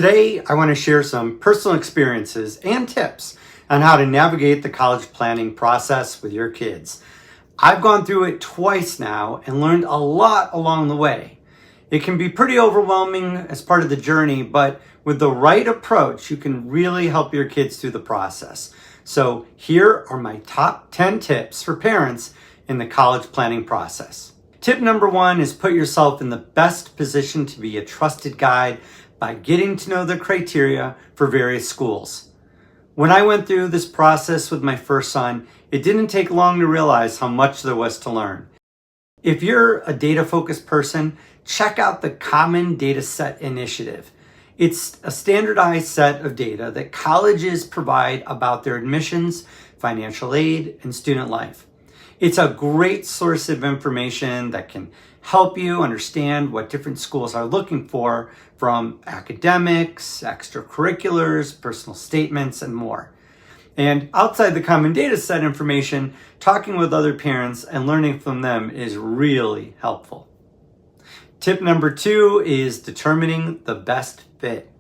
Today, I want to share some personal experiences and tips on how to navigate the college planning process with your kids. I've gone through it twice now and learned a lot along the way. It can be pretty overwhelming as part of the journey, but with the right approach, you can really help your kids through the process. So here are my top 10 tips for parents in the college planning process. Tip number 1 is put yourself in the best position to be a trusted guide by getting to know the criteria for various schools. When I went through this process with my first son, it didn't take long to realize how much there was to learn. If you're a data-focused person, check out the Common Data Set Initiative. It's a standardized set of data that colleges provide about their admissions, financial aid, and student life. It's a great source of information that can help you understand what different schools are looking for from academics, extracurriculars, personal statements, and more. And outside the common data set information, talking with other parents and learning from them is really helpful. Tip number 2 is determining the best fit.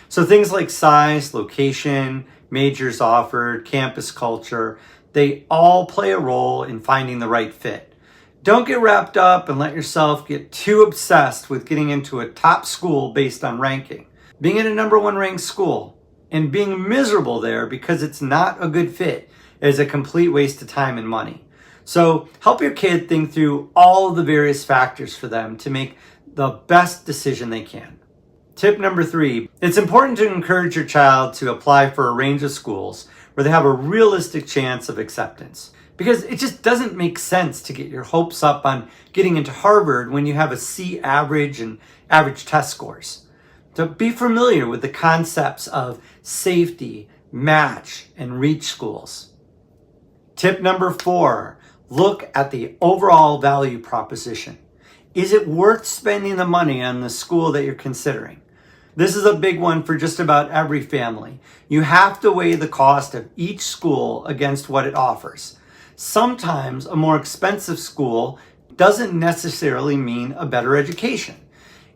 So things like size, location, majors offered, campus culture, they all play a role in finding the right fit. Don't get wrapped up and let yourself get too obsessed with getting into a top school based on ranking. Being in a number 1 ranked school and being miserable there because it's not a good fit is a complete waste of time and money. So help your kid think through all of the various factors for them to make the best decision they can. Tip number 3, it's important to encourage your child to apply for a range of schools where they have a realistic chance of acceptance. Because it just doesn't make sense to get your hopes up on getting into Harvard when you have a C average and average test scores. So be familiar with the concepts of safety, match, and reach schools. Tip number 4, look at the overall value proposition. Is it worth spending the money on the school that you're considering? This is a big one for just about every family. You have to weigh the cost of each school against what it offers. Sometimes a more expensive school doesn't necessarily mean a better education.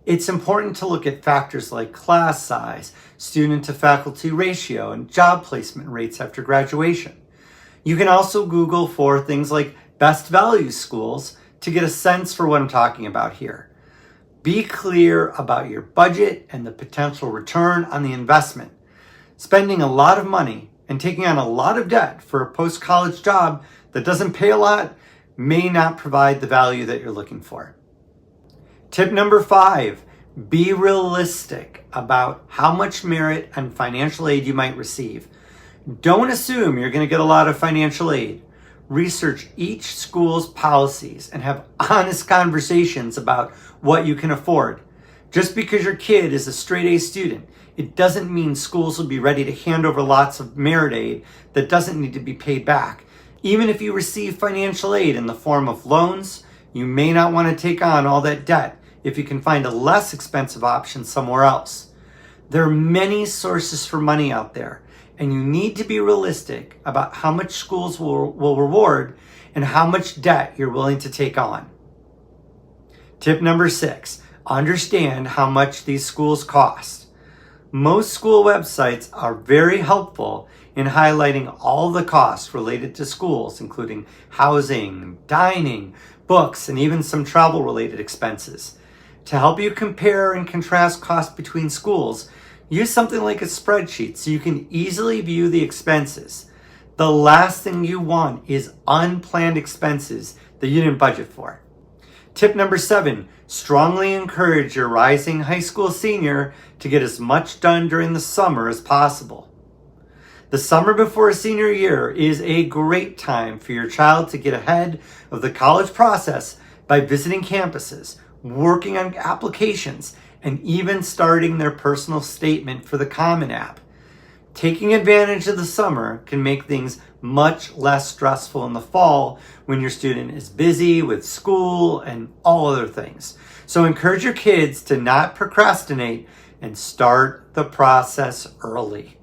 It's important to look at factors like class size, student to faculty ratio, and job placement rates after graduation. You can also Google for things like best value schools to get a sense for what I'm talking about here. Be clear about your budget and the potential return on the investment. Spending a lot of money and taking on a lot of debt for a post-college job that doesn't pay a lot may not provide the value that you're looking for. Tip number 5, be realistic about how much merit and financial aid you might receive. Don't assume you're going to get a lot of financial aid. Research each school's policies and have honest conversations about what you can afford. Just because your kid is a straight A student, it doesn't mean schools will be ready to hand over lots of merit aid that doesn't need to be paid back. Even if you receive financial aid in the form of loans, you may not want to take on all that debt if you can find a less expensive option somewhere else. There are many sources for money out there, and you need to be realistic about how much schools will reward and how much debt you're willing to take on. Tip number 6, understand how much these schools cost. Most school websites are very helpful in highlighting all the costs related to schools, including housing, dining, books, and even some travel-related expenses. To help you compare and contrast costs between schools, use something like a spreadsheet so you can easily view the expenses. The last thing you want is unplanned expenses that you didn't budget for. Tip number 7, strongly encourage your rising high school senior to get as much done during the summer as possible. The summer before senior year is a great time for your child to get ahead of the college process by visiting campuses, working on applications, and even starting their personal statement for the Common App. Taking advantage of the summer can make things much less stressful in the fall when your student is busy with school and all other things. So encourage your kids to not procrastinate and start the process early.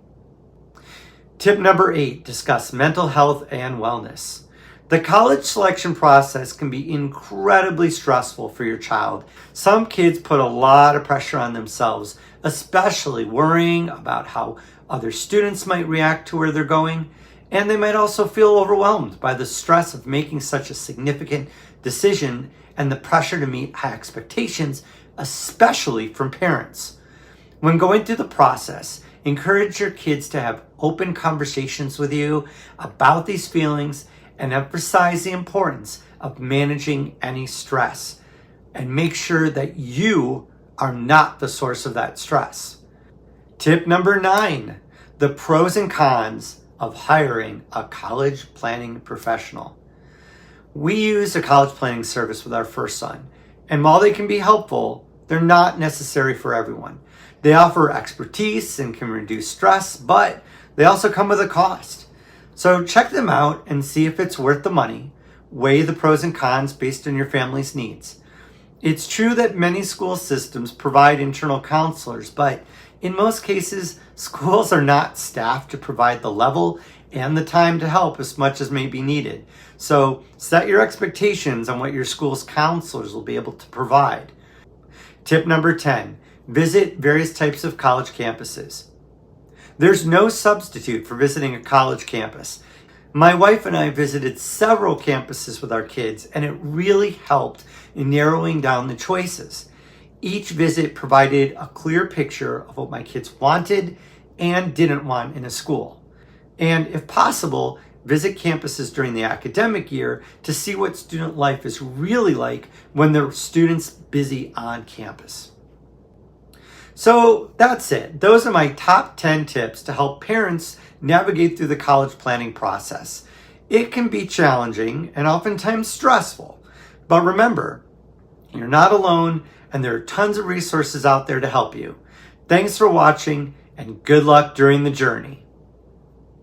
Tip number 8, discuss mental health and wellness. The college selection process can be incredibly stressful for your child. Some kids put a lot of pressure on themselves, especially worrying about how other students might react to where they're going, and they might also feel overwhelmed by the stress of making such a significant decision and the pressure to meet high expectations, especially from parents. When going through the process, encourage your kids to have open conversations with you about these feelings and emphasize the importance of managing any stress. And make sure that you are not the source of that stress. Tip number 9, the pros and cons of hiring a college planning professional. We use a college planning service with our first son, and while they can be helpful, they're not necessary for everyone. They offer expertise and can reduce stress, but they also come with a cost. So check them out and see if it's worth the money. Weigh the pros and cons based on your family's needs. It's true that many school systems provide internal counselors, but in most cases, schools are not staffed to provide the level and the time to help as much as may be needed. So set your expectations on what your school's counselors will be able to provide. Tip number 10, visit various types of college campuses. There's no substitute for visiting a college campus. My wife and I visited several campuses with our kids, and it really helped in narrowing down the choices. Each visit provided a clear picture of what my kids wanted and didn't want in a school. And if possible, visit campuses during the academic year to see what student life is really like when the student's busy on campus. So that's it. Those are my top 10 tips to help parents navigate through the college planning process. It can be challenging and oftentimes stressful, but remember, you're not alone and there are tons of resources out there to help you. Thanks for watching and good luck during the journey.